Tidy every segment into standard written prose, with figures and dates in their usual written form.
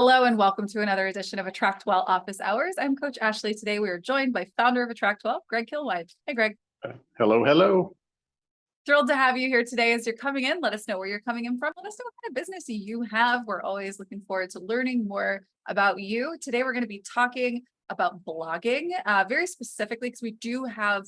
Hello and welcome to another edition of AttractWell Office Hours. I'm Coach Ashley. Today we are joined by founder of AttractWell, Greg Kilwine. Hey, Greg. Hello, hello. Thrilled to have you here today as you're coming in. Let us know where you're coming in from. Let us know what kind of business you have. We're always looking forward to learning more about you. Today we're going to be talking about blogging, very specifically because we do have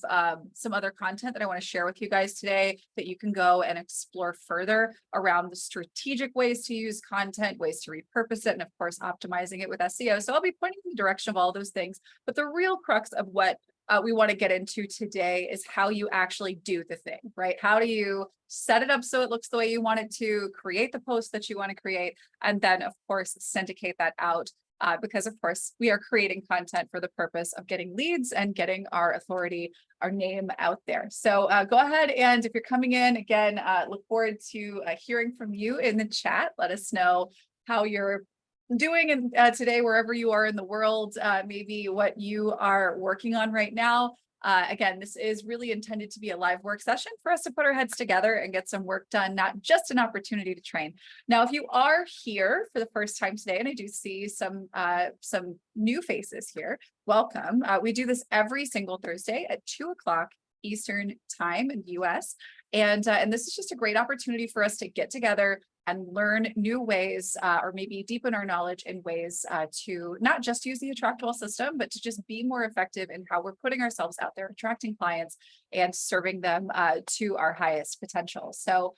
some other content that I want to share with you guys today that you can go and explore further around the strategic ways to use content, ways to repurpose it, and of course, optimizing it with SEO. So I'll be pointing in the direction of all those things, but the real crux of what we want to get into today is how you actually do the thing, right? How do you set it up so it looks the way you want it to, create the post that you want to create, and then of course, syndicate that out. Because of course, we are creating content for the purpose of getting leads and getting our authority, our name out there. So go ahead and if you're coming in, again, look forward to hearing from you in the chat. Let us know how you're doing today, wherever you are in the world, maybe what you are working on right now. Again, this is really intended to be a live work session for us to put our heads together and get some work done, not just an opportunity to train. Now, if you are here for the first time today, and I do see some new faces here, welcome. We do this every single Thursday at 2 o'clock Eastern time in the US. And this is just a great opportunity for us to get together and learn new ways or maybe deepen our knowledge in ways to not just use the AttractWell system, but to just be more effective in how we're putting ourselves out there, attracting clients and serving them to our highest potential. So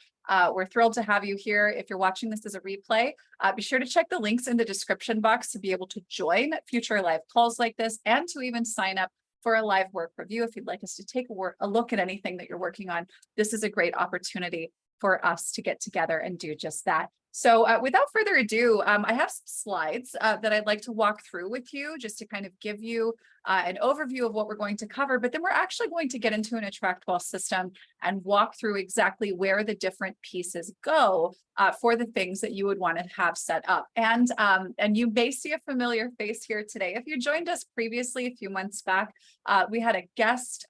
we're thrilled to have you here. If you're watching this as a replay, be sure to check the links in the description box to be able to join future live calls like this and to even sign up for a live work review. If you'd like us to take a look at anything that you're working on, this is a great opportunity for us to get together and do just that. So without further ado, I have some slides that I'd like to walk through with you just to kind of give you an overview of what we're going to cover, but then we're actually going to get into an AttractWell system and walk through exactly where the different pieces go for the things that you would want to have set up. And you may see a familiar face here today. If you joined us previously a few months back, we had a guest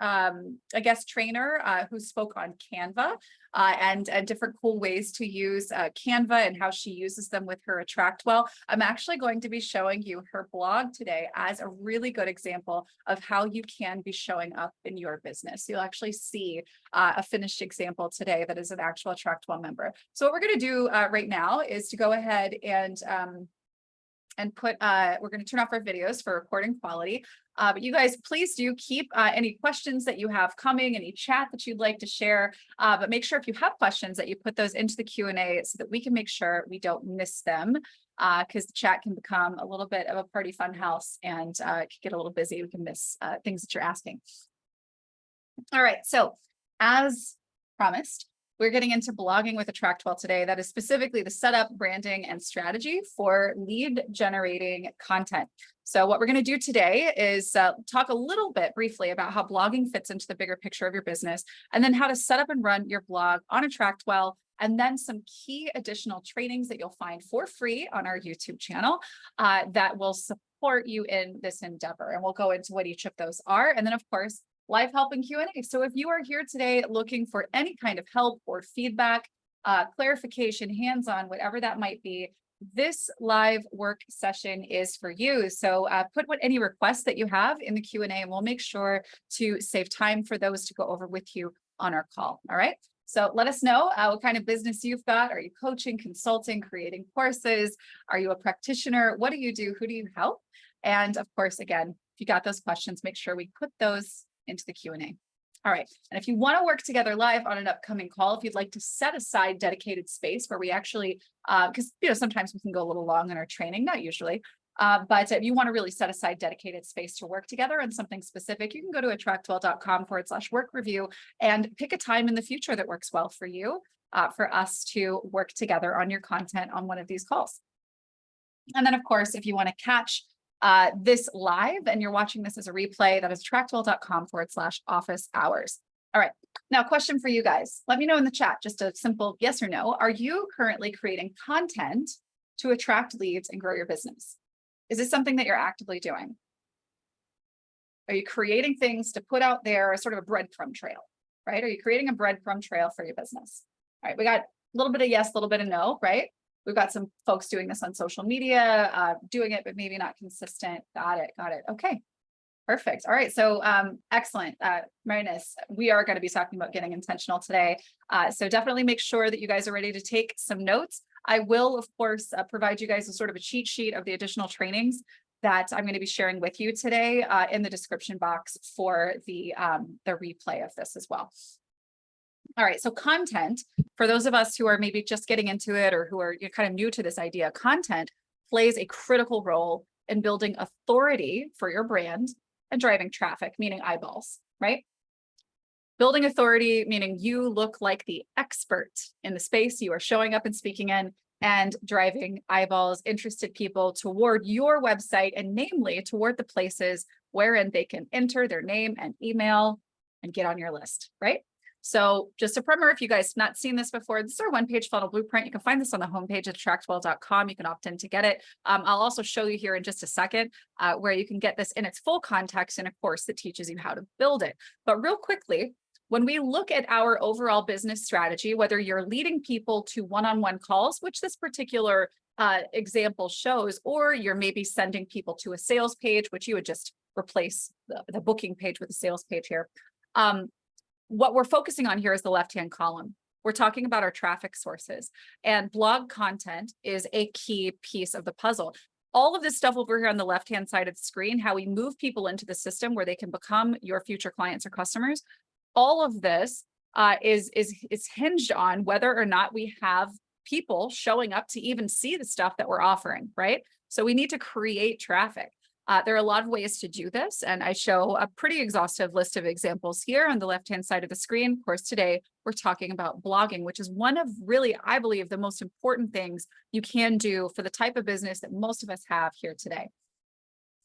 trainer who spoke on Canva and different cool ways to use Canva and how she uses them with her AttractWell. I'm actually going to be showing you her blog today as a really good example of how you can be showing up in your business. You'll actually see a finished example today that is an actual AttractWell member. So what we're going to do right now is to go ahead and we're going to turn off our videos for recording quality. But you guys, please do keep any questions that you have coming, any chat that you'd like to share. But make sure if you have questions that you put those into the Q&A so that we can make sure we don't miss them. Because the chat can become a little bit of a party fun house and it can get a little busy. We can miss things that you're asking. All right, so as promised, we're getting into blogging with AttractWell today. That is specifically the setup, branding, and strategy for lead generating content. So what we're going to do today is talk a little bit briefly about how blogging fits into the bigger picture of your business, and then how to set up and run your blog on AttractWell, and then some key additional trainings that you'll find for free on our YouTube channel that will support you in this endeavor. And we'll go into what each of those are. And then, of course, live help and Q&A. So if you are here today looking for any kind of help or feedback, clarification, hands-on, whatever that might be, this live work session is for you. So put any requests that you have in the Q&A and we'll make sure to save time for those to go over with you on our call. All right. So let us know what kind of business you've got. Are you coaching, consulting, creating courses? Are you a practitioner? What do you do? Who do you help? And of course, again, if you got those questions, make sure we put those into the Q&A. All right. And if you want to work together live on an upcoming call, if you'd like to set aside dedicated space where we actually, because sometimes we can go a little long in our training, not usually, but if you want to really set aside dedicated space to work together on something specific, you can go to attractwell.com/work review and pick a time in the future that works well for you, for us to work together on your content on one of these calls. And then, of course, if you want to catch this live and you're watching this as a replay, that is attractwell.com/office hours. All right. Now, question for you guys. Let me know in the chat, just a simple yes or no. Are you currently creating content to attract leads and grow your business? Is this something that you're actively doing? Are you creating things to put out there as sort of a breadcrumb trail, right? Are you creating a breadcrumb trail for your business? All right. We got a little bit of yes, a little bit of no, right? We've got some folks doing this on social media, doing it, but maybe not consistent. Got it. Okay. Perfect. All right. So excellent. Marinus, we are going to be talking about getting intentional today. So definitely make sure that you guys are ready to take some notes. I will, of course, provide you guys a sort of a cheat sheet of the additional trainings that I'm going to be sharing with you today in the description box for the replay of this as well. All right. So content, for those of us who are maybe just getting into it or who are kind of new to this idea, content plays a critical role in building authority for your brand and driving traffic, meaning eyeballs, right? Building authority, meaning you look like the expert in the space you are showing up and speaking in, and driving eyeballs, interested people toward your website, and namely toward the places wherein they can enter their name and email and get on your list, right? So just a primer, if you guys have not seen this before, this is our one-page funnel blueprint. You can find this on the homepage at AttractWell.com. You can opt in to get it. I'll also show you here in just a second where you can get this in its full context in a course that teaches you how to build it. But real quickly, when we look at our overall business strategy, whether you're leading people to one-on-one calls, which this particular example shows, or you're maybe sending people to a sales page, which you would just replace the booking page with a sales page here. What we're focusing on here is the left-hand column. We're talking about our traffic sources, and blog content is a key piece of the puzzle. All of this stuff over here on the left-hand side of the screen, how we move people into the system where they can become your future clients or customers, all of this is hinged on whether or not we have people showing up to even see the stuff that we're offering, right? So we need to create traffic. There are a lot of ways to do this, and I show a pretty exhaustive list of examples here on the left-hand side of the screen. Of course, today we're talking about blogging, which is one of really, I believe, the most important things you can do for the type of business that most of us have here today.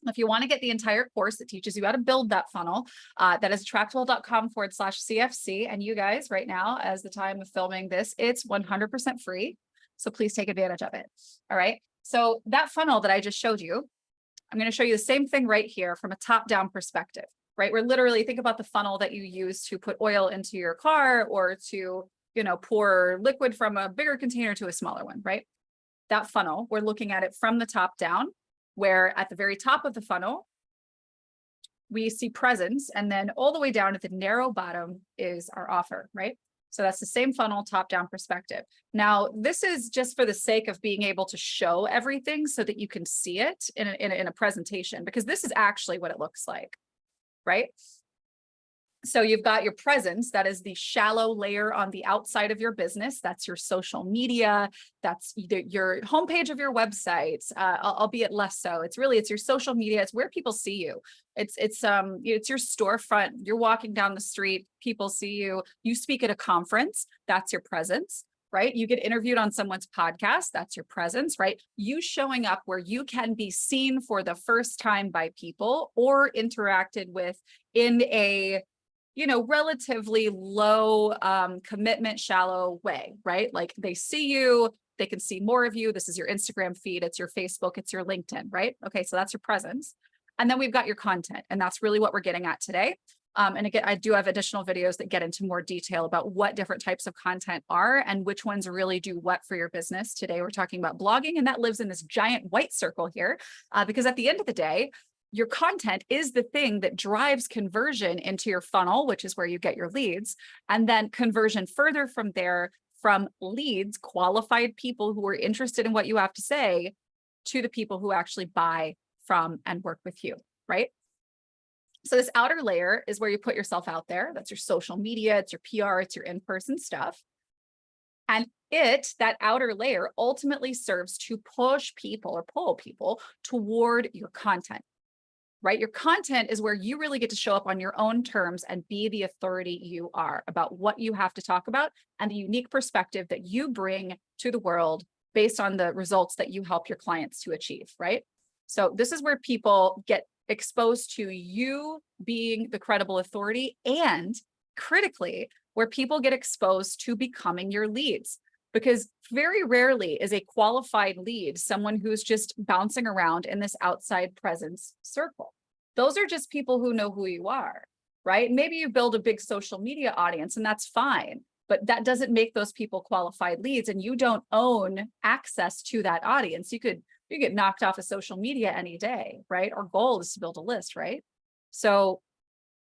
If you want to get the entire course that teaches you how to build that funnel, that is AttractWell.com/CFC. And you guys, right now, as the time of filming this, it's 100% free. So please take advantage of it. All right. So that funnel that I just showed you, I'm going to show you the same thing right here from a top-down perspective, right? Where literally think about the funnel that you use to put oil into your car or to, pour liquid from a bigger container to a smaller one, right? That funnel, we're looking at it from the top down, where at the very top of the funnel, we see presence, and then all the way down at the narrow bottom is our offer, right? So that's the same funnel, top-down perspective. Now, this is just for the sake of being able to show everything so that you can see it in a presentation, because this is actually what it looks like, right? So you've got your presence, that is the shallow layer on the outside of your business. That's your social media. That's your homepage of your website, albeit less so. It's your social media. It's where people see you. It's your storefront. You're walking down the street, people see you. You speak at a conference, that's your presence, right? You get interviewed on someone's podcast, that's your presence, right? You showing up where you can be seen for the first time by people or interacted with in a relatively low commitment, shallow way, right? Like they see you, they can see more of you. This is your Instagram feed, it's your Facebook, it's your LinkedIn, right? Okay, so that's your presence. And then we've got your content, and that's really what we're getting at today. And again, I do have additional videos that get into more detail about what different types of content are and which ones really do what for your business. Today, we're talking about blogging, and that lives in this giant white circle here, because at the end of the day, your content is the thing that drives conversion into your funnel, which is where you get your leads, and then conversion further from there, from leads, qualified people who are interested in what you have to say, to the people who actually buy from and work with you, right? So this outer layer is where you put yourself out there. That's your social media, it's your PR, it's your in-person stuff. And that outer layer ultimately serves to push people or pull people toward your content. Right? Your content is where you really get to show up on your own terms and be the authority you are about what you have to talk about and the unique perspective that you bring to the world based on the results that you help your clients to achieve, right? So this is where people get exposed to you being the credible authority, and critically, where people get exposed to becoming your leads. Because very rarely is a qualified lead someone who's just bouncing around in this outside presence circle. Those are just people who know who you are, right? Maybe you build a big social media audience, and that's fine. but that doesn't make those people qualified leads, and you don't own access to that audience. You get knocked off of social media any day, right? Our goal is to build a list, right? So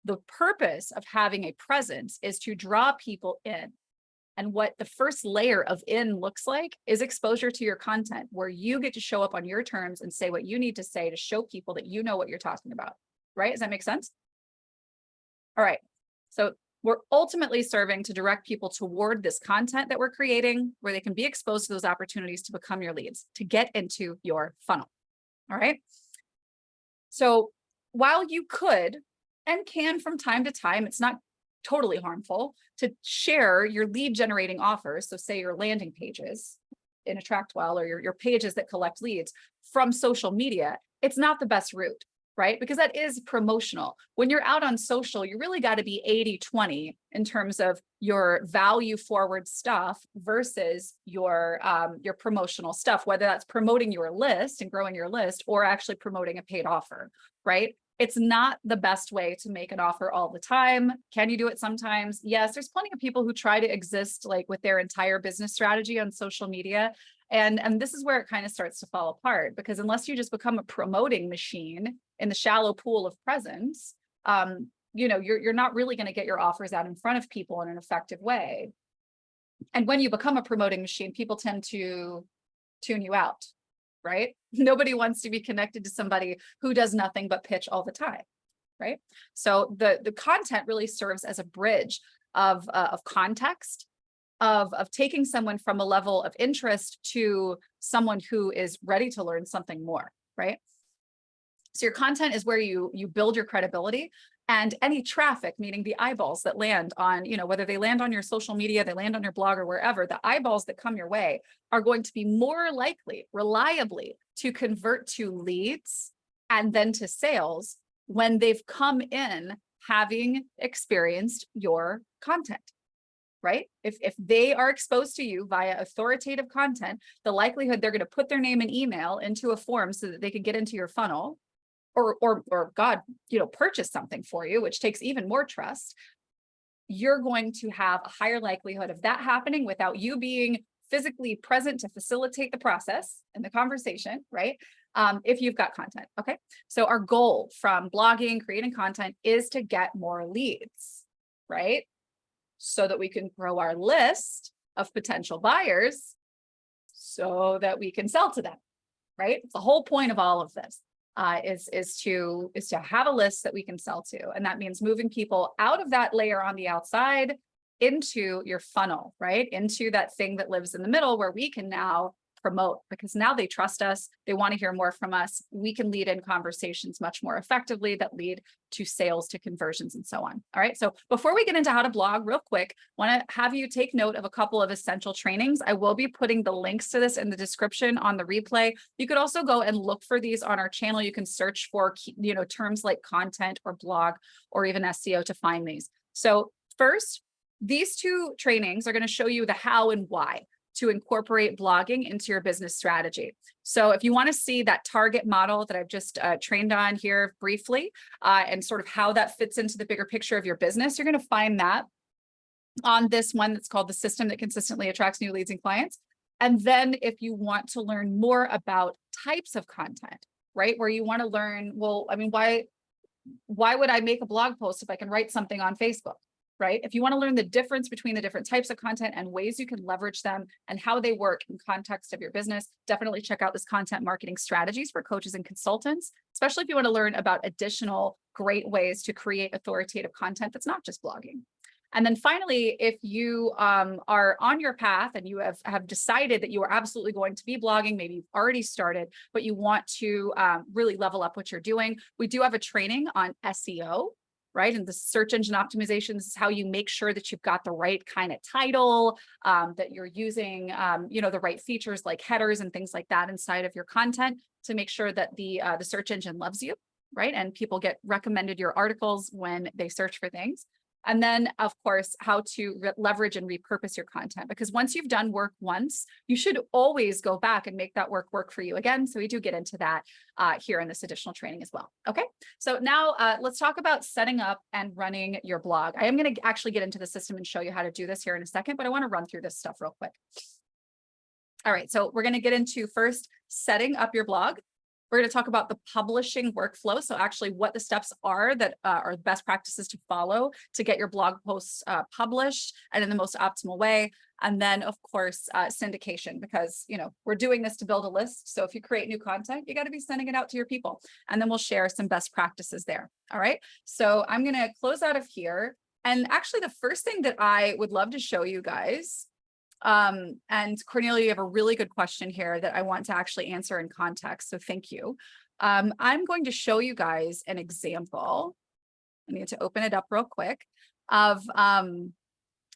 the purpose of having a presence is to draw people in. And what the first layer of in looks like is exposure to your content, where you get to show up on your terms and say what you need to say to show people that you know what you're talking about, right? Does that make sense? All right. So we're ultimately serving to direct people toward this content that we're creating, where they can be exposed to those opportunities to become your leads, to get into your funnel. All right. So while you could and can from time to time, it's not totally harmful to share your lead generating offers. So say your landing pages in AttractWell, or your pages that collect leads from social media. It's not the best route, right? Because that is promotional. When you're out on social, you really got to be 80-20 in terms of your value forward stuff versus your promotional stuff, whether that's promoting your list and growing your list or actually promoting a paid offer, right? It's not the best way to make an offer all the time. Can you do it sometimes? Yes, there's plenty of people who try to exist like with their entire business strategy on social media. And this is where it kind of starts to fall apart, because unless you just become a promoting machine in the shallow pool of presence, you're not really going to get your offers out in front of people in an effective way. And when you become a promoting machine, people tend to tune you out, right? Nobody wants to be connected to somebody who does nothing but pitch all the time, right? So the content really serves as a bridge of context, of taking someone from a level of interest to someone who is ready to learn something more, right? So your content is where you build your credibility, and any traffic, meaning the eyeballs that land on, whether they land on your social media, they land on your blog or wherever, the eyeballs that come your way are going to be more likely, reliably, to convert to leads and then to sales when they've come in having experienced your content, right? If they are exposed to you via authoritative content, the likelihood they're going to put their name and email into a form so that they can get into your funnel, or God, purchase something for you, which takes even more trust, you're going to have a higher likelihood of that happening without you being physically present to facilitate the process and the conversation, right? If you've got content, okay? So our goal from blogging, creating content, is to get more leads, right? So that we can grow our list of potential buyers so that we can sell to them, right? It's the whole point of all of this. Is to have a list that we can sell to. And that means moving people out of that layer on the outside into your funnel, right? Into that thing that lives in the middle, where we can now promote, because now they trust us. They want to hear more from us. We can lead in conversations much more effectively that lead to sales, to conversions, and so on. All right. So before we get into how to blog, real quick, want to have you take note of a couple of essential trainings. I will be putting the links to this in the description on the replay. You could also go and look for these on our channel. You can search for, terms like content or blog or even SEO to find these. So first, these two trainings are going to show you the how and why to incorporate blogging into your business strategy. So if you want to see that target model that I've just trained on here briefly, and sort of how that fits into the bigger picture of your business, you're going to find that on this one that's called The System That Consistently Attracts New Leads and Clients. And then if you want to learn more about types of content, right, where you want to learn, well, I mean, why would I make a blog post if I can write something on Facebook? Right? If you want to learn the difference between the different types of content and ways you can leverage them and how they work in context of your business, definitely check out this Content Marketing Strategies for Coaches and Consultants, especially if you want to learn about additional great ways to create authoritative content that's not just blogging. And then finally, if you are on your path and you have decided that you are absolutely going to be blogging, maybe you've already started, but you want to really level up what you're doing, we do have a training on SEO, right? And the search engine optimization. This is how you make sure that you've got the right kind of title, that you're using, the right features like headers and things like that inside of your content to make sure that the search engine loves you, right? And people get recommended your articles when they search for things. And then, of course, how to leverage and repurpose your content, because once you've done work once, you should always go back and make that work for you again. So we do get into that here in this additional training as well. Okay, so now let's talk about setting up and running your blog. I am going to actually get into the system and show you how to do this here in a second, but I want to run through this stuff real quick. All right, so we're going to get into first setting up your blog. We're going to talk about the publishing workflow. So actually what the steps are that are the best practices to follow to get your blog posts published and in the most optimal way. And then of course, syndication, because, you know, we're doing this to build a list. So if you create new content, you got to be sending it out to your people, and then we'll share some best practices there. All right. So I'm going to close out of here. And actually the first thing that I would love to show you guys, and Cornelia, you have a really good question here that I want to actually answer in context. So thank you. I'm going to show you guys an example. I need to open it up real quick of, I'm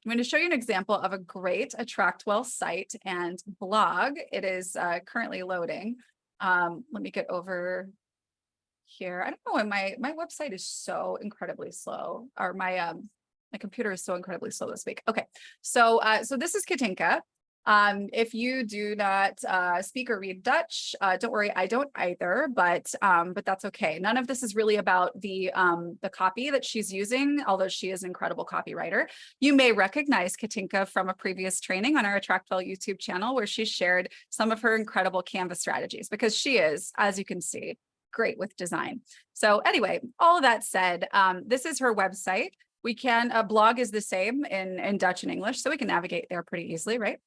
going to show you an example of a great AttractWell site and blog. It is currently loading. Let me get over here. I don't know why my website is so incredibly slow, or my computer is so incredibly slow this week. Okay, so so this is Katinka. If you do not speak or read Dutch, don't worry, I don't either, but that's okay. None of this is really about the copy that she's using, although she is an incredible copywriter. You may recognize Katinka from a previous training on our AttractWell YouTube channel, where she shared some of her incredible Canva strategies, because she is, as you can see, great with design. So anyway, all of that said, this is her website. We can, a blog is the same in Dutch and English, so we can navigate there pretty easily, right?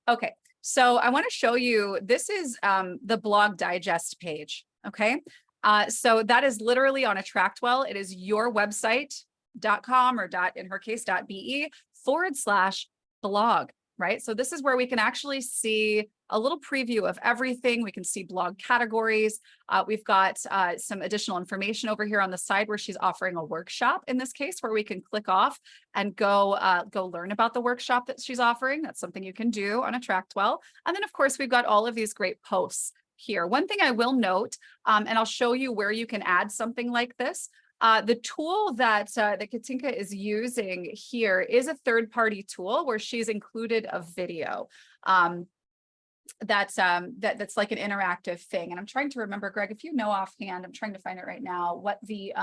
Okay, so I want to show you, this is the blog digest page, okay? So that is literally on AttractWell. It is your website.com, or in her case, .be/blog, right? So this is where we can actually see a little preview of everything. We can see blog categories. We've got some additional information over here on the side where she's offering a workshop in this case, where we can click off and go learn about the workshop that she's offering. That's something you can do on AttractWell. And then of course, we've got all of these great posts here. One thing I will note, and I'll show you where you can add something like this. The tool that Katinka is using here is a third-party tool where she's included a video. That's like an interactive thing. And I'm trying to remember, Greg, if you know offhand, I'm trying to find it right now, what the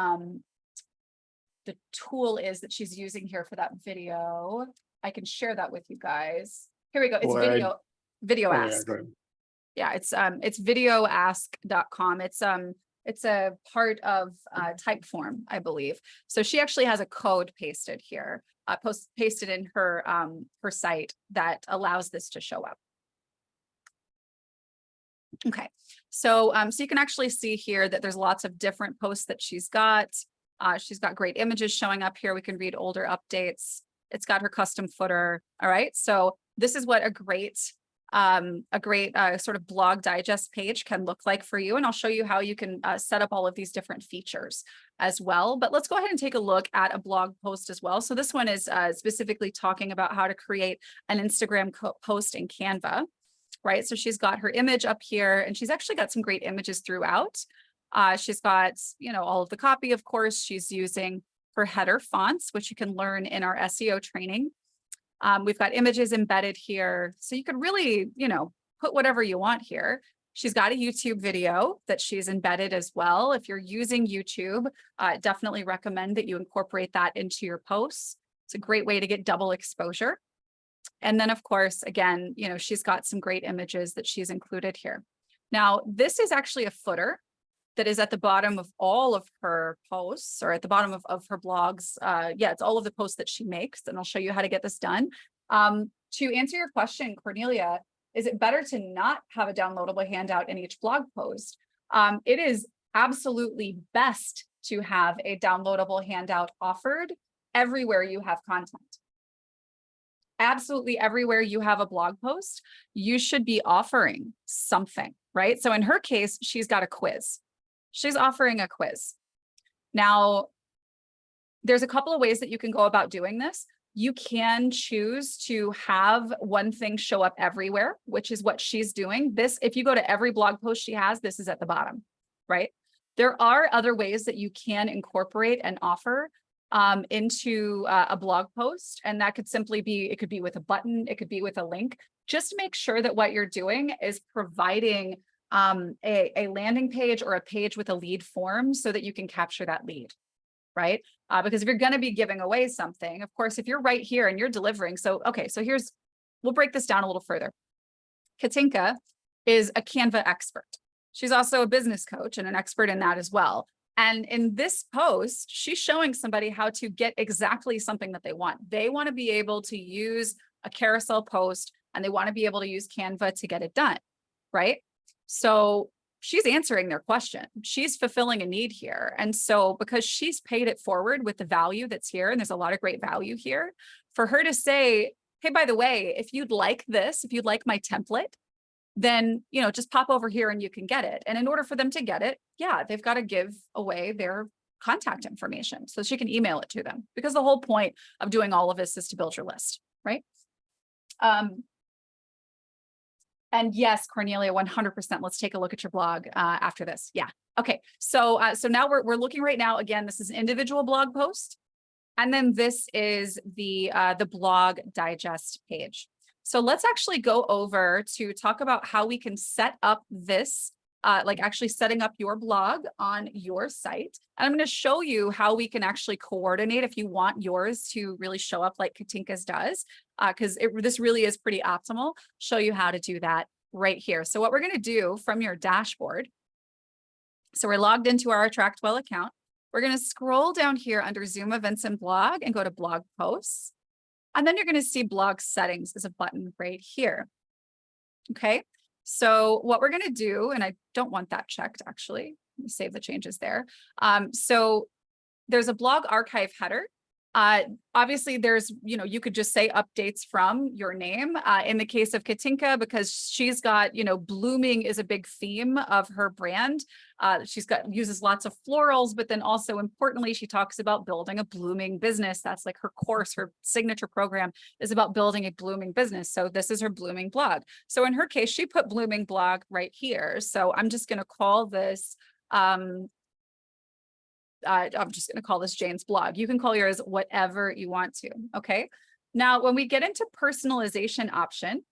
tool is that she's using here for that video. I can share that with you guys. Here we go. It's Video Ask. Yeah, it's videoask.com. It's a part of Typeform, I believe. So she actually has a code pasted here, pasted in her her site that allows this to show up. Okay, so so you can actually see here that there's lots of different posts that she's got. She's got great images showing up here. We can read older updates. It's got her custom footer. All right, so this is what a great sort of blog digest page can look like for you. And I'll show you how you can set up all of these different features as well. But let's go ahead and take a look at a blog post as well. So this one is specifically talking about how to create an Instagram post in Canva, right? So she's got her image up here, and she's actually got some great images throughout. She's got, you know, all of the copy, of course. She's using her header fonts, which you can learn in our SEO training. We've got images embedded here. So you could really, you know, put whatever you want here. She's got a YouTube video that she's embedded as well. If you're using YouTube, definitely recommend that you incorporate that into your posts. It's a great way to get double exposure. And then of course, again, you know, she's got some great images that she's included here. Now, this is actually a footer that is at the bottom of all of her posts, or at the bottom of her blogs. Yeah, it's all of the posts that she makes, and I'll show you how to get this done. To answer your question, Cornelia, is it better to not have a downloadable handout in each blog post? It is absolutely best to have a downloadable handout offered everywhere you have content. Absolutely everywhere you have a blog post, you should be offering something, right? So in her case, she's got a quiz. She's offering a quiz. Now, there's a couple of ways that you can go about doing this. You can choose to have one thing show up everywhere, which is what she's doing. This, if you go to every blog post she has, this is at the bottom, right? There are other ways that you can incorporate and offer into a blog post. And that could simply be, it could be with a button, it could be with a link. Just make sure that what you're doing is providing a landing page or a page with a lead form so that you can capture that lead, right? Because if you're going to be giving away something, of course, if you're right here and you're delivering. So, okay, so we'll break this down a little further. Katinka is a Canva expert. She's also a business coach and an expert in that as well. And in this post, she's showing somebody how to get exactly something that they want. They want to be able to use a carousel post and they want to be able to use Canva to get it done, right? So she's answering their question. She's fulfilling a need here. And so because she's paid it forward with the value that's here, and there's a lot of great value here, for her to say, hey, by the way, if you'd like this, if you'd like my template, then, just pop over here and you can get it. And in order for them to get it, yeah, they've got to give away their contact information so she can email it to them, because the whole point of doing all of this is to build your list, right? And yes, Cornelia, 100%. Let's take a look at your blog after this. Yeah. Okay. So now we're looking right now. Again, this is an individual blog post, and then this is the blog digest page. So let's actually go over to talk about how we can set up this, like actually setting up your blog on your site. And I'm going to show you how we can actually coordinate if you want yours to really show up like Katinka's does, because this really is pretty optimal. Show you how to do that right here. So what we're going to do from your dashboard, so we're logged into our AttractWell account. We're going to scroll down here under Zoom Events and Blog and go to Blog Posts. And then you're going to see blog settings as a button right here. Okay, so what we're going to do, and I don't want that checked actually, let me save the changes there. So there's a blog archive header. Obviously there's, you could just say updates from your name. In the case of Katinka, because she's got, blooming is a big theme of her brand. Uses lots of florals, but then also importantly, she talks about building a blooming business. That's like her course, her signature program is about building a blooming business. So this is her blooming blog. So in her case, she put blooming blog right here. So I'm just going to call this, I'm just going to call this Jane's blog. You can call yours whatever you want to. Okay. Now, when we get into personalization option,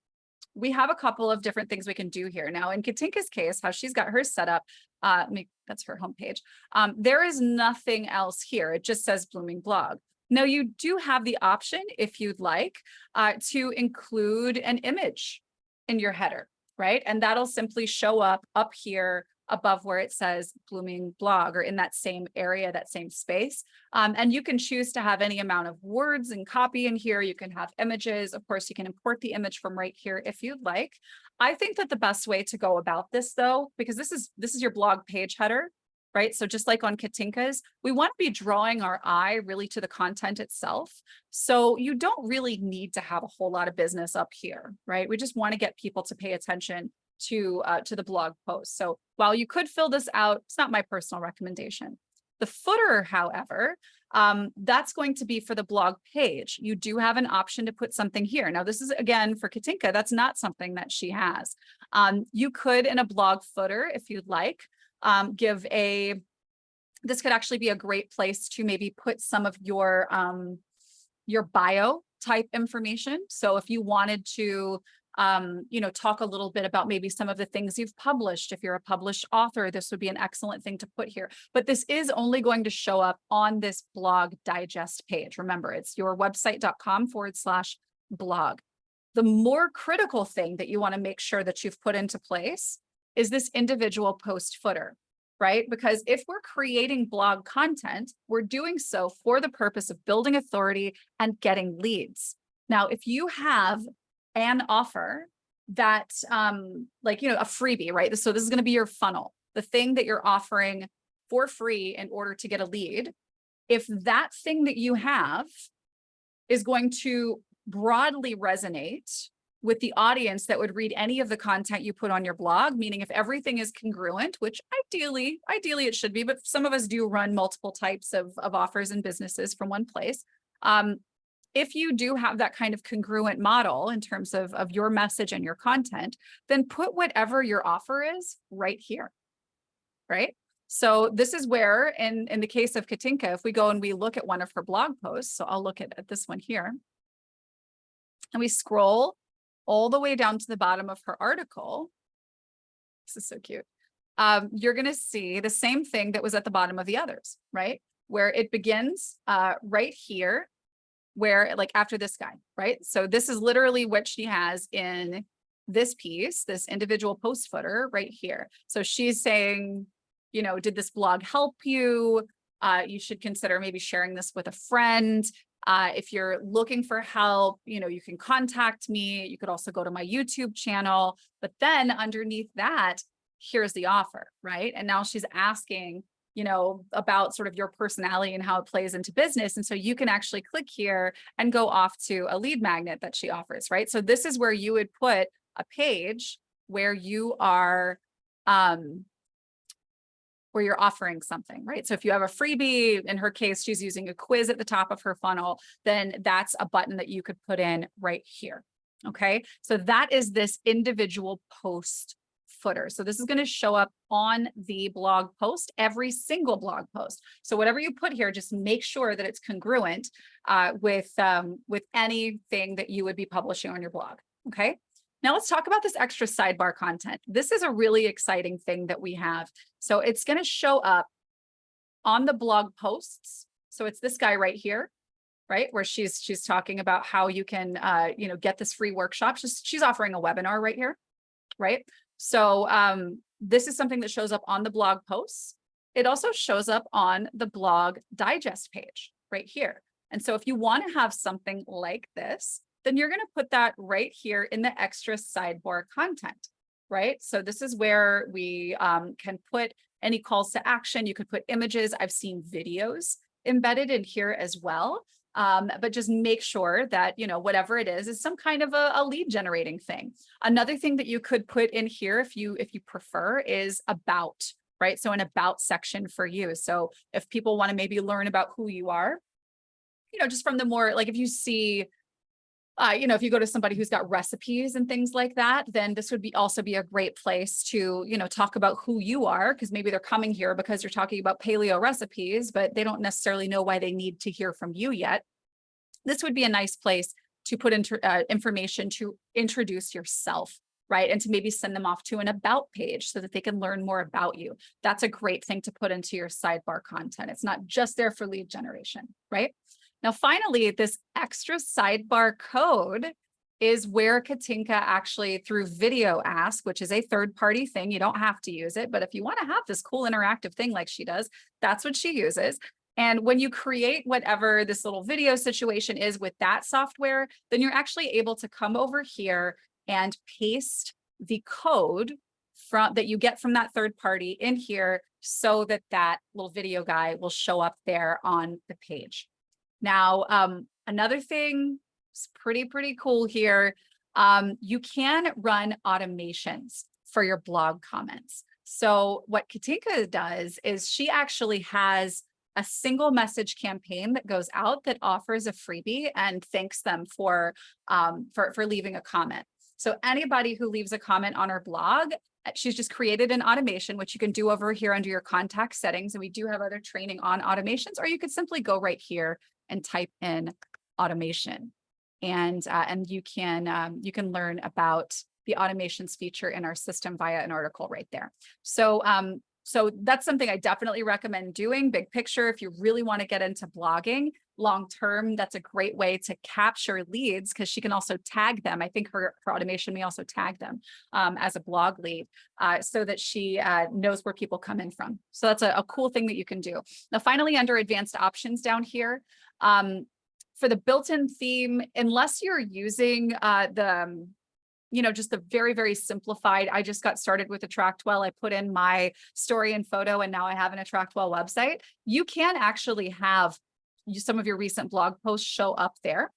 we have a couple of different things we can do here. Now, in Katinka's case, how she's got hers set up, that's her homepage. There is nothing else here. It just says blooming blog. Now, you do have the option, if you'd like, to include an image in your header, right? And that'll simply show up here above where it says blooming blog, or in that same area, that same space. And you can choose to have any amount of words and copy in here. You can have images. Of course, you can import the image from right here if you'd like. I think that the best way to go about this though, because this is your blog page header, right? So just like on Katinka's, we want to be drawing our eye really to the content itself. So you don't really need to have a whole lot of business up here, right? We just want to get people to pay attention to the blog post. So while you could fill this out, it's not my personal recommendation. The footer, however, that's going to be for the blog page. You do have an option to put something here. Now, this is again for Katinka, that's not something that she has. You could in a blog footer, if you'd like, this could actually be a great place to maybe put some of your bio type information. So if you wanted to talk a little bit about maybe some of the things you've published. If you're a published author, this would be an excellent thing to put here. But this is only going to show up on this blog digest page. Remember, it's yourwebsite.com/blog. The more critical thing that you want to make sure that you've put into place is this individual post footer, right? Because if we're creating blog content, we're doing so for the purpose of building authority and getting leads. Now, if you have an offer that a freebie, right? So this is going to be your funnel, the thing that you're offering for free in order to get a lead. If that thing that you have is going to broadly resonate with the audience that would read any of the content you put on your blog, meaning if everything is congruent, which ideally it should be, but some of us do run multiple types of offers and businesses from one place. If you do have that kind of congruent model in terms of your message and your content, then put whatever your offer is right here, right? So this is where, in the case of Katinka, if we go and we look at one of her blog posts, so I'll look at this one here, and we scroll all the way down to the bottom of her article. This is so cute. You're going to see the same thing that was at the bottom of the others, right? Where it begins right here, where like after this guy, right? So this is literally what she has in this piece, this individual post footer right here. So she's saying, you know, did this blog help you? You should consider maybe sharing this with a friend. If you're looking for help, you know, you can contact me. You could also go to my YouTube channel. But then underneath that, here's the offer, right? And now she's asking, you know, about sort of your personality and how it plays into business. And so you can actually click here and go off to a lead magnet that she offers, right? So this is where you would put a page where you are, where you're offering something, right? So if you have a freebie, in her case, she's using a quiz at the top of her funnel, then that's a button that you could put in right here. Okay, so that is this individual post footer. So this is going to show up on the blog post, every single blog post. So whatever you put here, just make sure that it's congruent with anything that you would be publishing on your blog. Okay. Now let's talk about this extra sidebar content. This is a really exciting thing that we have. So it's going to show up on the blog posts. So it's this guy right here, right? Where she's talking about how you can, you know, get this free workshop. She's offering a webinar right here, right? So this is something that shows up on the blog posts. It also shows up on the blog digest page right here. And so if you want to have something like this, then you're going to put that right here in the extra sidebar content, right? So this is where we can put any calls to action. You could put images. I've seen videos embedded in here as well. But just make sure that, you know, whatever it is some kind of a lead generating thing. Another thing that you could put in here if you prefer is about, right? So an about section for you. So if people want to maybe learn about who you are, you know, just from the more, like if you see, you know, if you go to somebody who's got recipes and things like that, then this would also be a great place to, you know, talk about who you are, because maybe they're coming here because you're talking about paleo recipes, but they don't necessarily know why they need to hear from you yet. This would be a nice place to put information to introduce yourself, right? And to maybe send them off to an about page so that they can learn more about you. That's a great thing to put into your sidebar content. It's not just there for lead generation, right? Now, finally, this extra sidebar code is where Katinka actually, through Video Ask, which is a third-party thing, you don't have to use it, but if you want to have this cool interactive thing like she does, that's what she uses. And when you create whatever this little video situation is with that software, then you're actually able to come over here and paste the code that you get from that third party in here so that that little video guy will show up there on the page. Now, another thing is pretty cool here. You can run automations for your blog comments. So what Katinka does is she actually has a single message campaign that goes out that offers a freebie and thanks them for leaving a comment. So anybody who leaves a comment on her blog, she's just created an automation, which you can do over here under your contact settings. And we do have other training on automations, or you could simply go right here and type in automation. And you can learn about the automations feature in our system via an article right there. So that's something I definitely recommend doing. Big picture, if you really want to get into blogging long term, that's a great way to capture leads, because she can also tag them. I think her automation may also tag them as a blog lead so that she knows where people come in from. So that's a cool thing that you can do. Now, finally, under advanced options down here, for the built-in theme, unless you're using just the very simplified, I just got started with AttractWell. I put in my story and photo, and now I have an AttractWell website. You can actually have some of your recent blog posts show up there.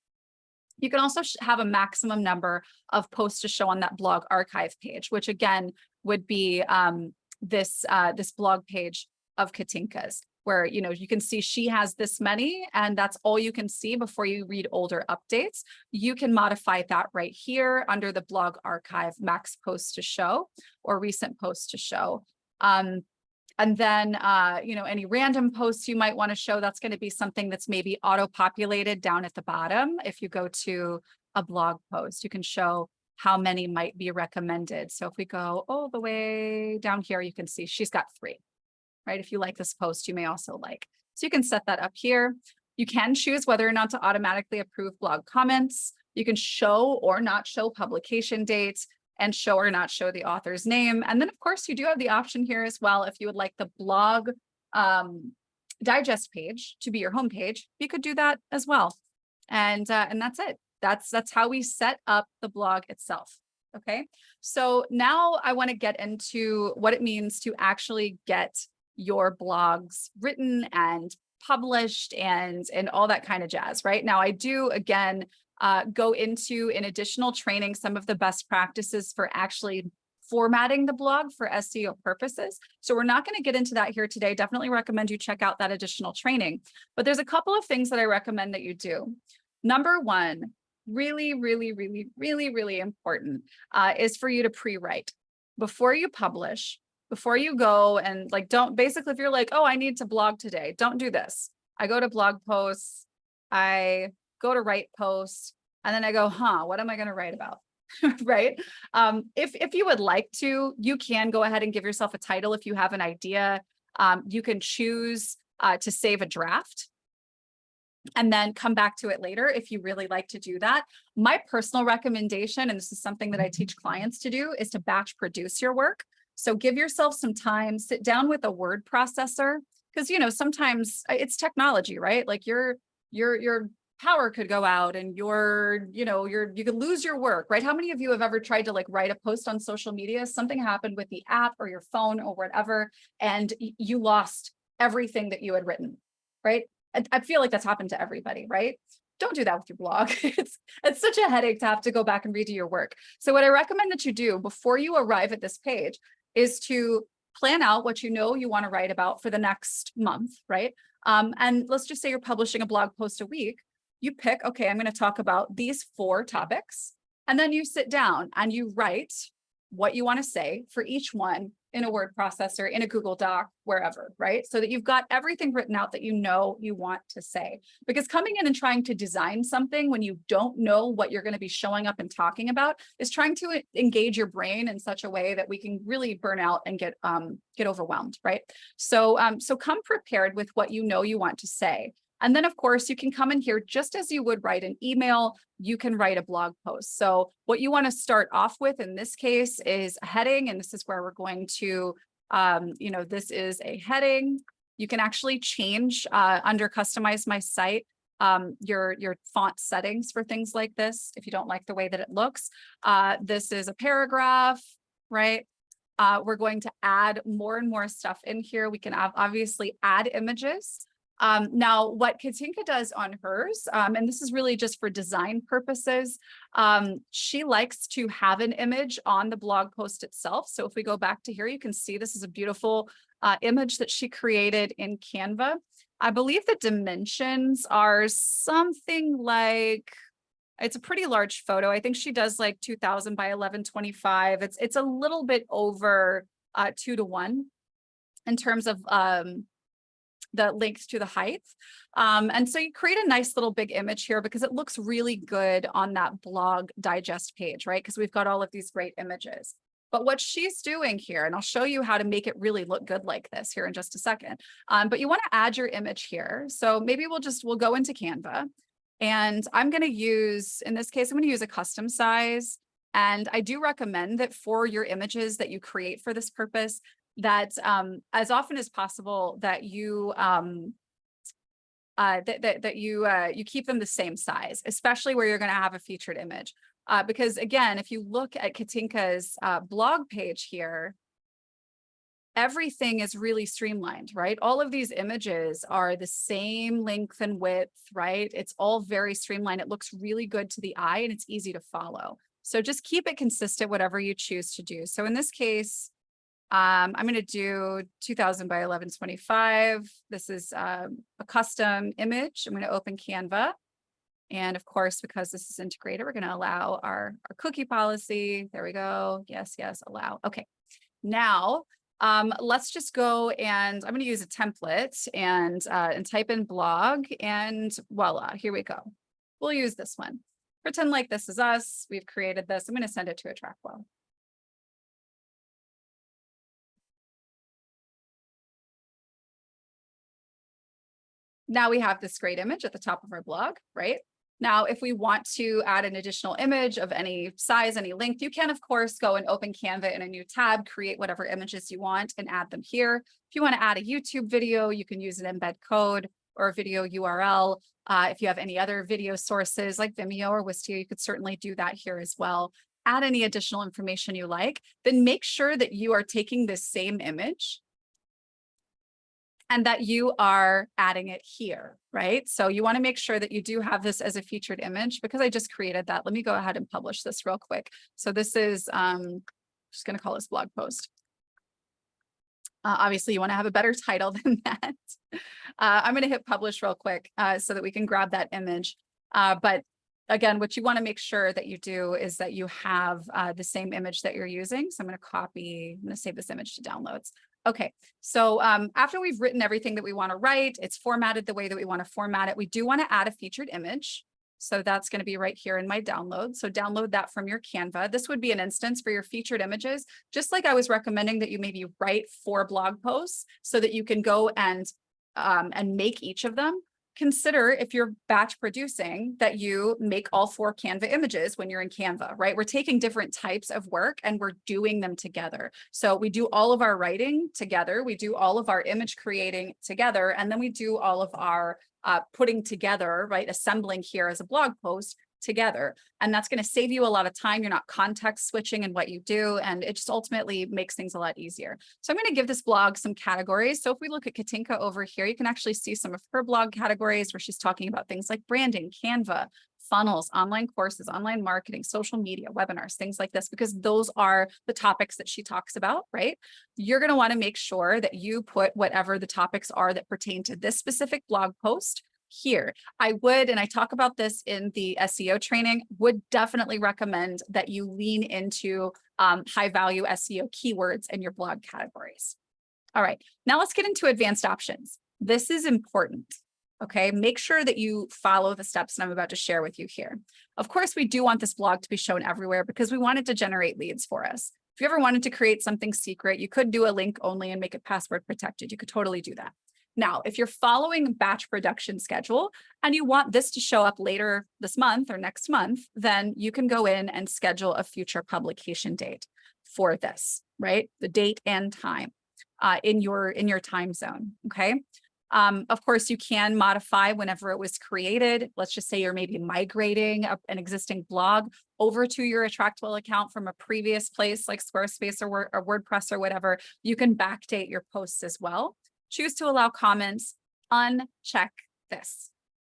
You can also have a maximum number of posts to show on that blog archive page, which again would be this blog page of Katinka's, where you can see she has this many, and that's all you can see before you read older updates. You can modify that right here under the blog archive, max posts to show or recent posts to show. And then, any random posts you might want to show, that's going to be something that's maybe auto-populated down at the bottom. If you go to a blog post, you can show how many might be recommended. So if we go all the way down here, you can see she's got 3, right? If you like this post, you may also like. So you can set that up here. You can choose whether or not to automatically approve blog comments. You can show or not show publication dates, and show or not show the author's name. And then of course you do have the option here as well. If you would like the blog digest page to be your homepage, you could do that as well. And that's it. That's how we set up the blog itself. Okay. So now I want to get into what it means to actually get your blogs written and published and all that kind of jazz, right? Now I do, again, go into in additional training some of the best practices for actually formatting the blog for SEO purposes. So we're not going to get into that here today. Definitely recommend you check out that additional training. But there's a couple of things that I recommend that you do. Number one, really, really, really, really, really important is for you to pre-write before you publish. Before you go and basically, if you're like, oh, I need to blog today, don't do this. I go to blog posts, I go to write posts, and then I go, what am I going to write about? Right? If you would like to, you can go ahead and give yourself a title. If you have an idea, you can choose to save a draft and then come back to it later if you really like to do that. My personal recommendation, and this is something that I teach clients to do, is to batch produce your work. So give yourself some time, sit down with a word processor, because sometimes it's technology, right? Like your power could go out and you could lose your work, right? How many of you have ever tried to write a post on social media? Something happened with the app or your phone or whatever, and you lost everything that you had written, right? I feel like that's happened to everybody, right? Don't do that with your blog. It's such a headache to have to go back and redo your work. So what I recommend that you do before you arrive at this page is to plan out what you want to write about for the next month, right? And let's just say you're publishing a blog post a week. You pick, okay, I'm going to talk about these 4 topics. And then you sit down and you write what you want to say for each one in a word processor, in a Google Doc, wherever, right? So that you've got everything written out that you want to say. Because coming in and trying to design something when you don't know what you're going to be showing up and talking about is trying to engage your brain in such a way that we can really burn out and get overwhelmed, right? So come prepared with what you want to say. And then, of course, you can come in here just as you would write an email, you can write a blog post. So what you want to start off with in this case is a heading, and this is where we're going to, this is a heading. You can actually change under Customize My Site your font settings for things like this if you don't like the way that it looks. This is a paragraph, right? We're going to add more and more stuff in here. We can obviously add images. Now, what Katinka does on hers, and this is really just for design purposes, she likes to have an image on the blog post itself. So if we go back to here, you can see this is a beautiful image that she created in Canva. I believe the dimensions are something like, it's a pretty large photo. I think she does like 2000 by 1125. It's a little bit over 2:1 in terms of the length to the height. And so you create a nice little big image here because it looks really good on that blog digest page, right? Because we've got all of these great images. But what she's doing here, and I'll show you how to make it really look good like this here in just a second. But you want to add your image here. So maybe we'll go into Canva, and I'm going to use, in this case, I'm going to use a custom size. And I do recommend that for your images that you create for this purpose, that as often as possible that you you keep them the same size, especially where you're going to have a featured image. Because again, if you look at Katinka's blog page here, everything is really streamlined, right? All of these images are the same length and width, right? It's all very streamlined. It looks really good to the eye and it's easy to follow. So just keep it consistent, whatever you choose to do. So in this case, I'm going to do 2000 by 1125. This is a custom image. I'm going to open Canva. And of course, because this is integrated, we're going to allow our cookie policy. There we go. Yes, yes, allow. Okay. Now Let's just go and I'm going to use a template and type in blog and voila, here we go. We'll use this one. Pretend like this is us. We've created this. I'm going to send it to AttractWell. Now we have this great image at the top of our blog, right? Now, if we want to add an additional image of any size, any length, you can, of course, go and open Canva in a new tab, create whatever images you want and add them here. If you want to add a YouTube video, you can use an embed code or a video URL. If you have any other video sources like Vimeo or Wistia, you could certainly do that here as well. Add any additional information you like, then make sure that you are taking this same image and that you are adding it here, right? So you want to make sure that you do have this as a featured image. Because I just created that, let me go ahead and publish this real quick. So this is, just going to call this blog post. Obviously, you want to have a better title than that. I'm going to hit publish real quick so that we can grab that image. But again, what you want to make sure that you do is that you have the same image that you're using. So I'm going to save this image to downloads. Okay, so after we've written everything that we want to write, it's formatted the way that we want to format it. We do want to add a featured image. So that's going to be right here in my download. So download that from your Canva. This would be an instance for your featured images, just like I was recommending that you maybe write 4 blog posts so that you can go and make each of them. Consider if you're batch producing that you make all 4 Canva images when you're in Canva, right? We're taking different types of work and we're doing them together. So we do all of our writing together. We do all of our image creating together. And then we do all of our putting together, right? Assembling here as a blog post together. And that's going to save you a lot of time. You're not context switching in what you do. And it just ultimately makes things a lot easier. So I'm going to give this blog some categories. So if we look at Katinka over here, you can actually see some of her blog categories where she's talking about things like branding, Canva, funnels, online courses, online marketing, social media, webinars, things like this, because those are the topics that she talks about, right? You're going to want to make sure that you put whatever the topics are that pertain to this specific blog post here. I would, and I talk about this in the SEO training, would definitely recommend that you lean into high value SEO keywords in your blog categories. All right, now let's get into advanced options. This is important. Okay, make sure that you follow the steps that I'm about to share with you here. Of course, we do want this blog to be shown everywhere because we want it to generate leads for us. If you ever wanted to create something secret, you could do a link only and make it password protected. You could totally do that. Now, if you're following batch production schedule and you want this to show up later this month or next month, then you can go in and schedule a future publication date for this, right? The date and time in your time zone, okay? Of course, you can modify whenever it was created. Let's just say you're maybe migrating an existing blog over to your AttractWell account from a previous place like Squarespace or WordPress or whatever. You can backdate your posts as well. Choose to allow comments, uncheck this.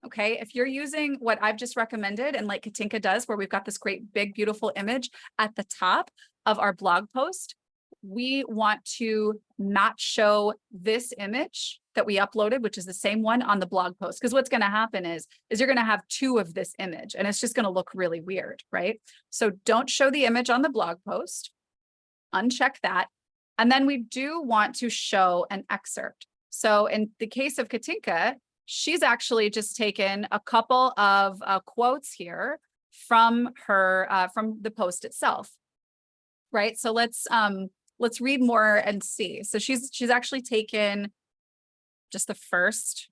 Okay, if you're using what I've just recommended and like Katinka does, where we've got this great, big, beautiful image at the top of our blog post, we want to not show this image that we uploaded, which is the same one on the blog post. Because what's going to happen is you're going to have 2 of this image and it's just going to look really weird, right? So don't show the image on the blog post, uncheck that. And then we do want to show an excerpt. So in the case of Katinka, she's actually just taken a couple of quotes here from her from the post itself, right? So let's read more and see. So she's actually taken just the first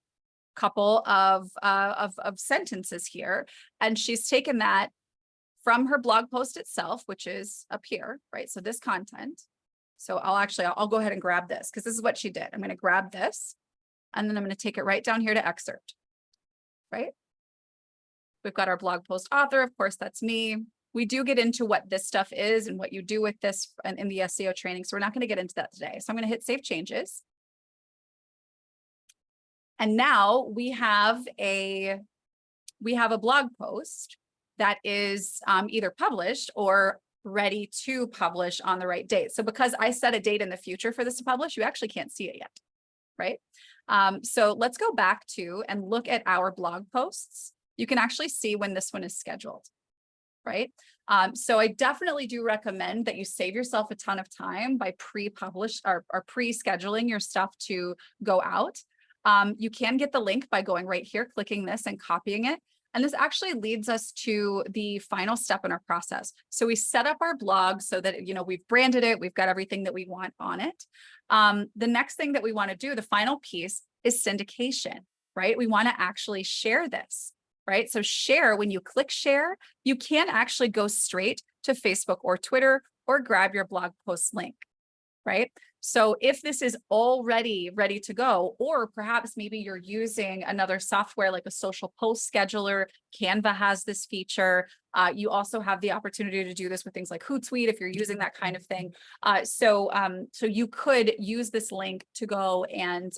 couple of sentences here, and she's taken that from her blog post itself, which is up here, right? So this content. So I'll go ahead and grab this because this is what she did. I'm going to grab this and then I'm going to take it right down here to excerpt, right? We've got our blog post author. Of course, that's me. We do get into what this stuff is and what you do with this in the SEO training. So we're not going to get into that today. So I'm going to hit save changes. And now we have a blog post that is either published or ready to publish on the right date. So because I set a date in the future for this to publish, you actually can't see it yet, right? So let's go back to and look at our blog posts. You can actually see when this one is scheduled. right? So I definitely do recommend that you save yourself a ton of time by pre-publish or pre-scheduling your stuff to go out. You can get the link by going right here, clicking this and copying it. And this actually leads us to the final step in our process. So we set up our blog so that, you know, we've branded it, we've got everything that we want on it. The next thing that we want to do, the final piece, is syndication, right? We want to actually share this, right? So share, when you click share, you can actually go straight to Facebook or Twitter or grab your blog post link, right? So if this is already ready to go, or perhaps maybe you're using another software like a social post scheduler, Canva has this feature. You also have the opportunity to do this with things like Hootsuite if you're using that kind of thing. So you could use this link to go and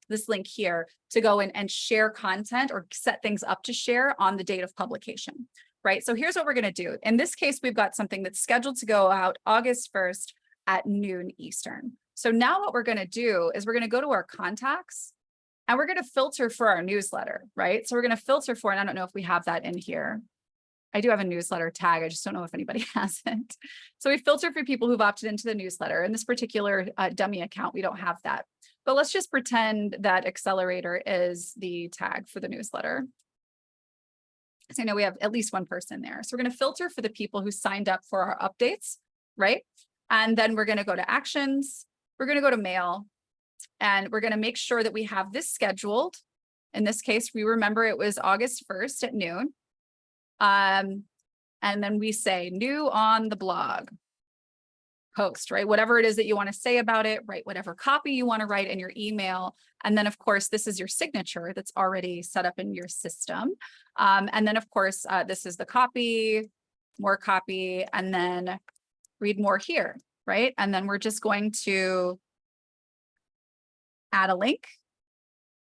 this link here to go in and share content or set things up to share on the date of publication, right? So here's what we're going to do. In this case, we've got something that's scheduled to go out August 1st at noon Eastern. So now what we're going to do is we're going to go to our contacts and we're going to filter for our newsletter, right? So we're going to filter for, and I don't know if we have that in here. I do have a newsletter tag. I just don't know if anybody has it. So we filter for people who've opted into the newsletter. In this particular dummy account, we don't have that. But let's just pretend that Accelerator is the tag for the newsletter. So I know we have at least one person there. So we're going to filter for the people who signed up for our updates, right? And then we're going to go to actions. We're going to go to mail. And we're going to make sure that we have this scheduled. In this case, we remember it was August 1st at noon. And then we say new on the blog post, right? Whatever it is that you want to say about it, write whatever copy you want to write in your email. And then of course, this is your signature that's already set up in your system. And then of course, this is the copy, more copy, and then read more here, right? And then we're just going to add a link.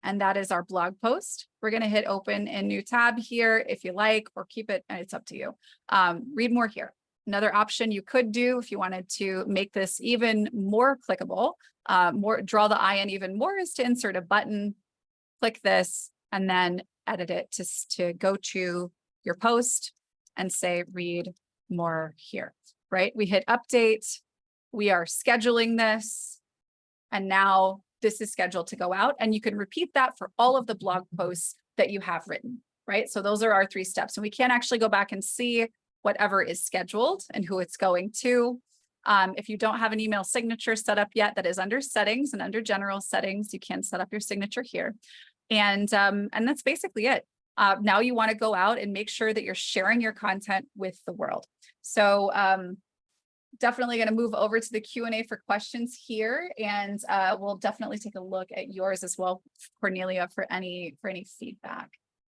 And that is our blog post. We're going to hit open in new tab here if you like, or keep it, it's up to you. Read more here. Another option you could do if you wanted to make this even more clickable, draw the eye in even more, is to insert a button, click this, and then edit it to go to your post and say, read more here, right? We hit update, we are scheduling this, and now this is scheduled to go out, and you can repeat that for all of the blog posts that you have written, right? So those are our 3 steps, and we can actually go back and see whatever is scheduled and who it's going to. If you don't have an email signature set up yet, that is under settings, and under general settings, you can set up your signature here. And that's basically it. Now you want to go out and make sure that you're sharing your content with the world. So definitely going to move over to the Q&A for questions here, and we'll definitely take a look at yours as well, Cornelia, for any feedback.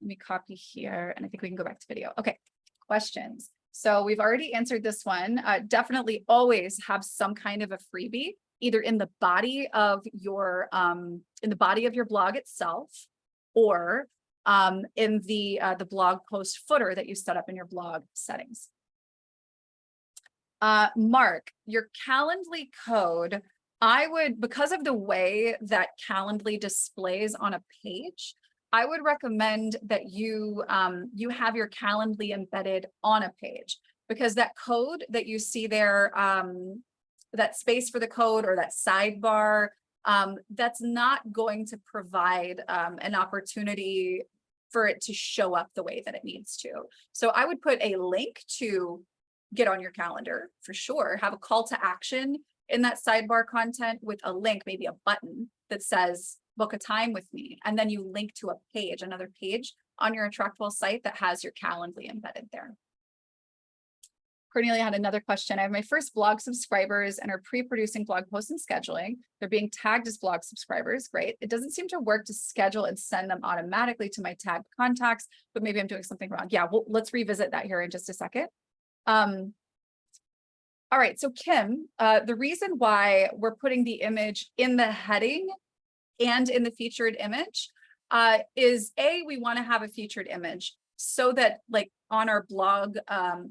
Let me copy here, and I think we can go back to video. Okay, questions. So we've already answered this one. Definitely always have some kind of a freebie, either in the body of your blog itself, or in the blog post footer that you set up in your blog settings. Mark, your Calendly code, I would, because of the way that Calendly displays on a page, I would recommend that you have your Calendly embedded on a page, because that code that you see there, that space for the code or that sidebar, that's not going to provide an opportunity for it to show up the way that it needs to. So I would put a link to get on your calendar for sure. Have a call to action in that sidebar content with a link, maybe a button that says book a time with me. And then you link to a page, another page on your AttractWell site that has your Calendly embedded there. Cornelia had another question. I have my first blog subscribers and are pre-producing blog posts and scheduling. They're being tagged as blog subscribers. Great. It doesn't seem to work to schedule and send them automatically to my tagged contacts, but maybe I'm doing something wrong. Yeah, well, let's revisit that here in just a second. All right, so Kim, the reason why we're putting the image in the heading and in the featured image is we want to have a featured image so that, like, on our blog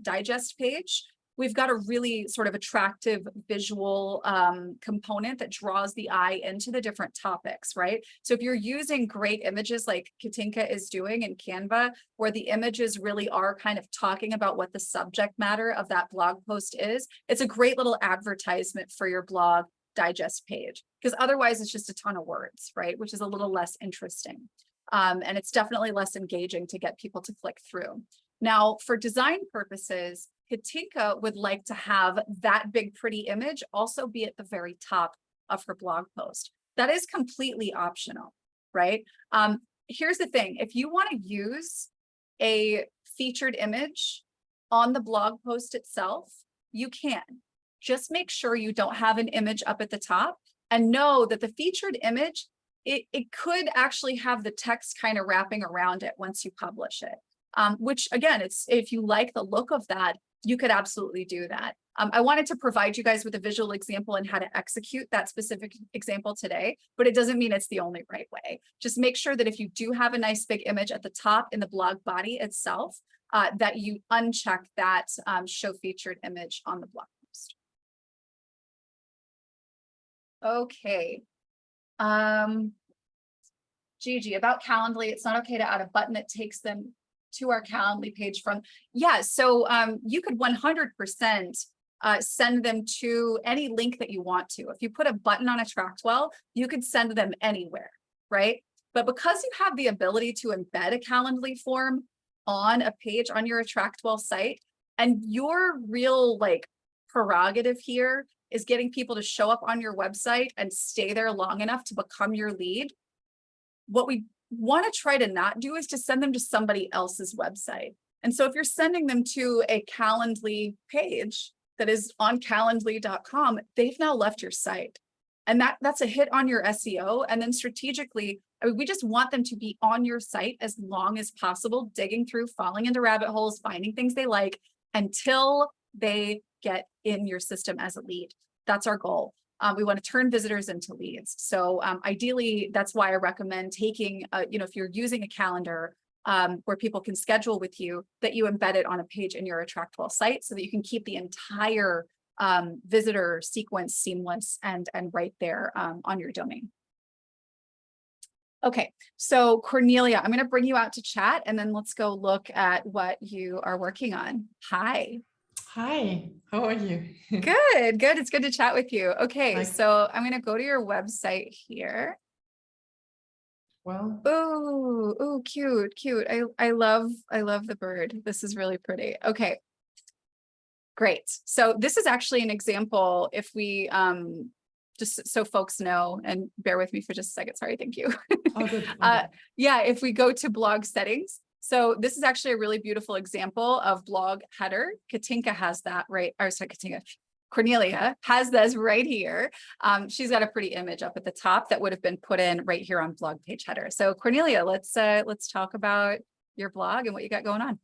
digest page, we've got a really sort of attractive visual component that draws the eye into the different topics, right? So if you're using great images like Katinka is doing in Canva, where the images really are kind of talking about what the subject matter of that blog post is, it's a great little advertisement for your blog digest page, because otherwise it's just a ton of words, right? Which is a little less interesting. And it's definitely less engaging to get people to click through. Now, for design purposes, Katinka would like to have that big, pretty image also be at the very top of her blog post. That is completely optional, right? Here's the thing. If you want to use a featured image on the blog post itself, you can. Just make sure you don't have an image up at the top, and know that the featured image, it could actually have the text kind of wrapping around it once you publish it. Which again, it's, if you like the look of that, you could absolutely do that. I wanted to provide you guys with a visual example on how to execute that specific example today, but it doesn't mean it's the only right way. Just make sure that if you do have a nice big image at the top in the blog body itself, that you uncheck that show featured image on the blog post. Okay. Gigi, about Calendly, it's not okay to add a button that takes them to our Calendly page from, yeah, so you could 100% send them to any link that you want to. If you put a button on AttractWell, you could send them anywhere, right? But because you have the ability to embed a Calendly form on a page on your AttractWell site, and your real like prerogative here is getting people to show up on your website and stay there long enough to become your lead, what we want to try to not do is to send them to somebody else's website. And so if you're sending them to a Calendly page that is on calendly.com, they've now left your site. And that's a hit on your SEO. And then strategically, I mean, we just want them to be on your site as long as possible, digging through, falling into rabbit holes, finding things they like until they get in your system as a lead. That's our goal. We want to turn visitors into leads. So ideally, that's why I recommend taking, if you're using a calendar where people can schedule with you, that you embed it on a page in your AttractWell site so that you can keep the entire visitor sequence seamless and right there on your domain. Okay, so Cornelia, I'm going to bring you out to chat, and then let's go look at what you are working on. Hi. Hi, how are you? Good, good. It's good to chat with you. Okay, so I'm going to go to your website here. Well, Oh, cute, cute. I love the bird. This is really pretty. Okay, great. So this is actually an example. If we just so folks know, and bear with me for just a second. Sorry, thank you. oh, good. Yeah, if we go to blog settings. So this is actually a really beautiful example of blog header. Katinka has that right, or sorry, Katinka, Cornelia has this right here. She's got a pretty image up at the top that would have been put in right here on blog page header. So Cornelia, let's talk about your blog and what you got going on.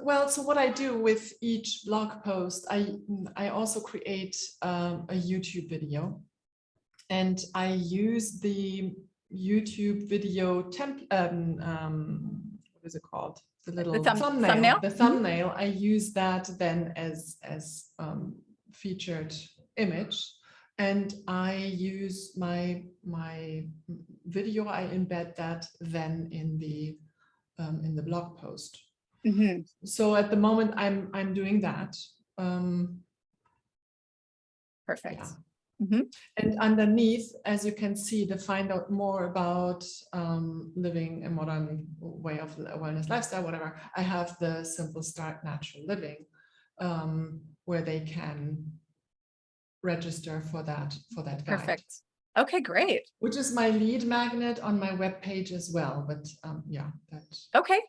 Well, so what I do with each blog post, I also create a YouTube video, and I use the YouTube video template, what is it called? The little thumbnail. The thumbnail. I use that then as featured image, and I use my video. I embed that then in the blog post. Mm-hmm. So at the moment, I'm doing that. Perfect. Yeah. Mm-hmm. And underneath, as you can see, to find out more about living a modern way of wellness lifestyle, whatever, I have the Simple Start Natural Living, where they can register for that guide. Perfect. Okay, great. Which is my lead magnet on my webpage as well. But yeah, that's okay.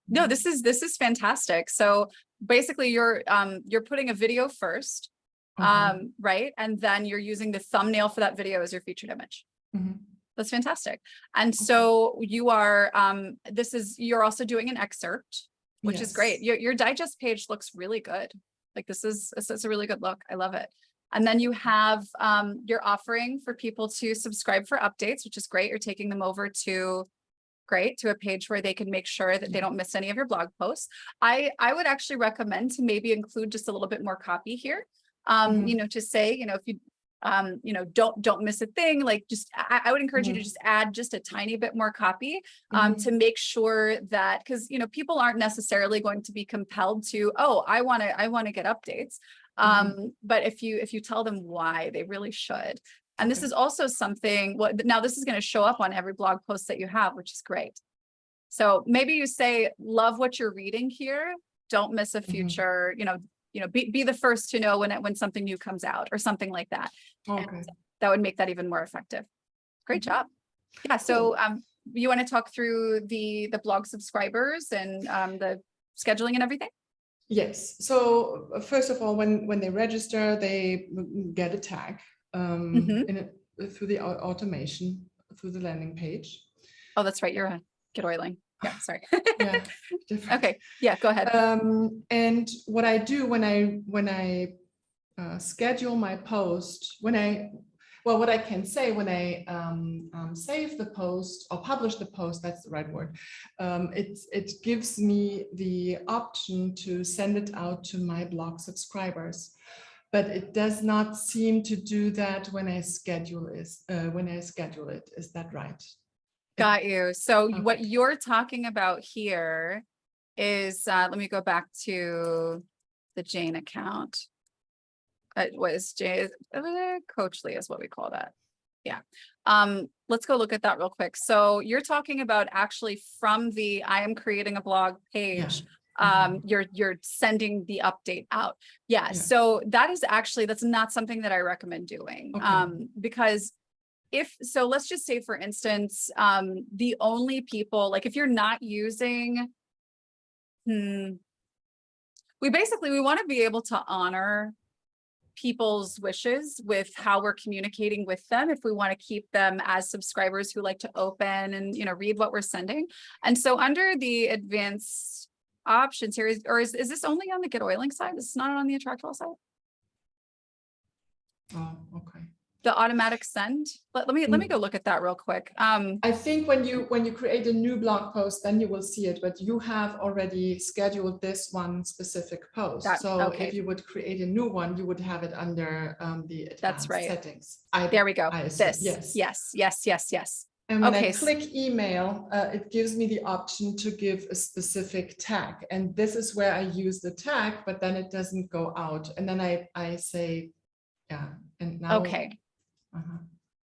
No, this is fantastic. So basically, you're putting a video first. Right, and then you're using the thumbnail for that video as your featured image. That's fantastic. And so you are you're also doing an excerpt, which is great. Your digest page looks really good. Like this is a really good look. I love it. And then you have you're offering for people to subscribe for updates, which is great. You're taking them over to great, to a page where they can make sure that they don't miss any of your blog posts. I would actually recommend to maybe include just a little bit more copy here. You know, to say, you know, if you, you know, don't miss a thing, like just, I would encourage you to just add just a tiny bit more copy, to make sure that, because, you know, people aren't necessarily going to be compelled to, oh, I want to get updates. But if you tell them why, they really should. And this is also something, now this is going to show up on every blog post that you have, which is great. So maybe you say, love what you're reading here. Don't miss a future, you know, be the first to know when something new comes out or something like that. And that would make that even more effective. Great job. Yeah. So you want to talk through the blog subscribers and the scheduling and everything? Yes. So first of all, when they register, they get a tag through the automation, through the landing page. Oh, that's right. You're a Get Oiling. Yeah, sorry. Yeah. Okay. Yeah, go ahead. And what I do when I schedule my post, what I can say when I save the post or publish the post, that's the right word. It gives me the option to send it out to my blog subscribers, but it does not seem to do that when I schedule it. Is that right? Got you. So what you're talking about here is, let me go back to the Jane account. What is Jane? Coachly is what we call that. Yeah. Let's go look at that real quick. So you're talking about actually from the I am creating a blog page. You're sending the update out. Yeah. So that is actually, that's not something that I recommend doing. Because so let's just say, for instance, the only people, like if you're not using, we want to be able to honor people's wishes with how we're communicating with them, if we want to keep them as subscribers who like to open and, you know, read what we're sending. And so under the advanced options here, is this only on the Get Oiling side? This is not on the AttractWell side? Oh, okay. The automatic send. Let me go look at that real quick. I think when you create a new blog post, then you will see it, but you have already scheduled this one specific post. If you would create a new one, you would have it under the advanced settings. There we go. Yes. And when I click email, it gives me the option to give a specific tag. And this is where I use the tag, but then it doesn't go out. And then I say, yeah, and now. Okay.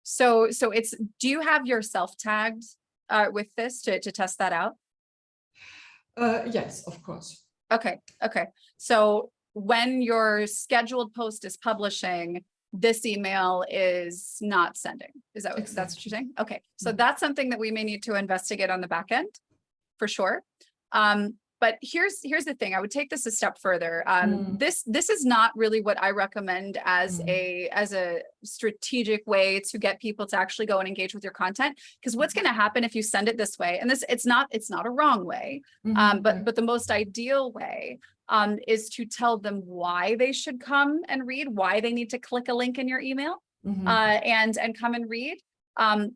So it's, do you have yourself tagged with this to test that out? Yes, of course. Okay. So when your scheduled post is publishing, this email is not sending. Is that that's what you're saying? Okay. So that's something that we may need to investigate on the back end for sure. But here's the thing. I would take this a step further. This is not really what I recommend as a strategic way to get people to actually go and engage with your content. Because what's going to happen if you send it this way, and it's not a wrong way, but the most ideal way is to tell them why they should come and read, why they need to click a link in your email and come and read.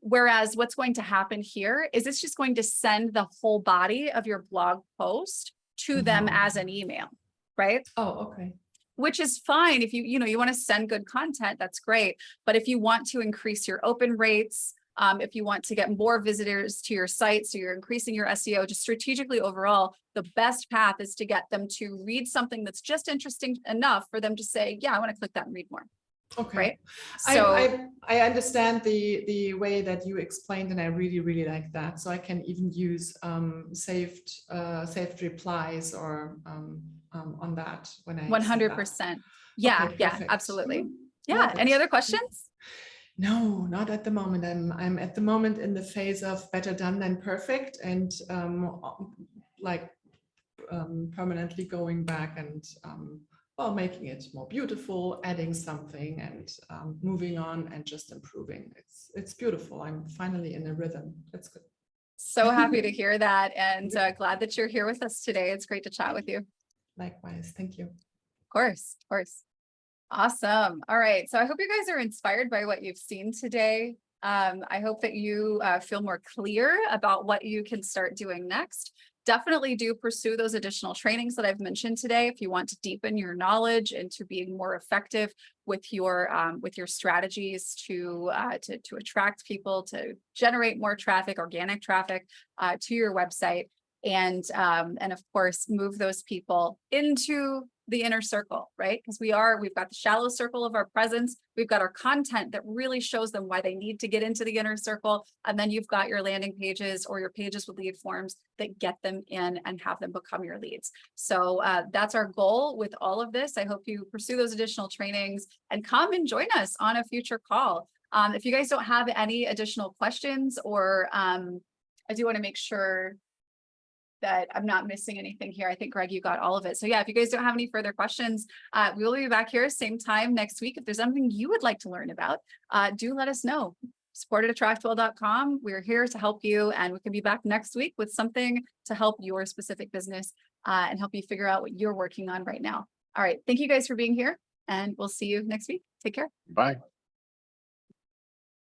Whereas what's going to happen here is it's just going to send the whole body of your blog post to them as an email, right? Oh, okay. Which is fine. If you want to send good content, that's great. But if you want to increase your open rates, if you want to get more visitors to your site, so you're increasing your SEO, just strategically overall, the best path is to get them to read something that's just interesting enough for them to say, yeah, I want to click that and read more. Okay. Right. So I understand the way that you explained, and I really like that. So I can even use saved replies or on that when I 100%. Yeah, absolutely. Yeah. Any other questions? No, not at the moment. I'm at the moment in the phase of better done than perfect, and permanently going back and making it more beautiful, adding something, and moving on and just improving. It's beautiful. I'm finally in a rhythm. That's good. So happy to hear that, and glad that you're here with us today. It's great to chat with you. Likewise. Thank you. Of course. Awesome. All right. So I hope you guys are inspired by what you've seen today. I hope that you feel more clear about what you can start doing next. Definitely do pursue those additional trainings that I've mentioned today if you want to deepen your knowledge into being more effective with your strategies to attract people, to generate more traffic, organic traffic to your website, and of course move those people into the inner circle, right? Because we've got the shallow circle of our presence, we've got our content that really shows them why they need to get into the inner circle, and then you've got your landing pages or your pages with lead forms that get them in and have them become your leads. So that's our goal with all of this. I hope you pursue those additional trainings and come and join us on a future call. If you guys don't have any additional questions, or I do want to make sure that I'm not missing anything here. I think, Greg, you got all of it. So yeah, if you guys don't have any further questions, we will be back here same time next week. If there's something you would like to learn about, do let us know. Support at AttractWell.com. We're here to help you, and we can be back next week with something to help your specific business and help you figure out what you're working on right now. All right. Thank you guys for being here, and we'll see you next week. Take care. Bye.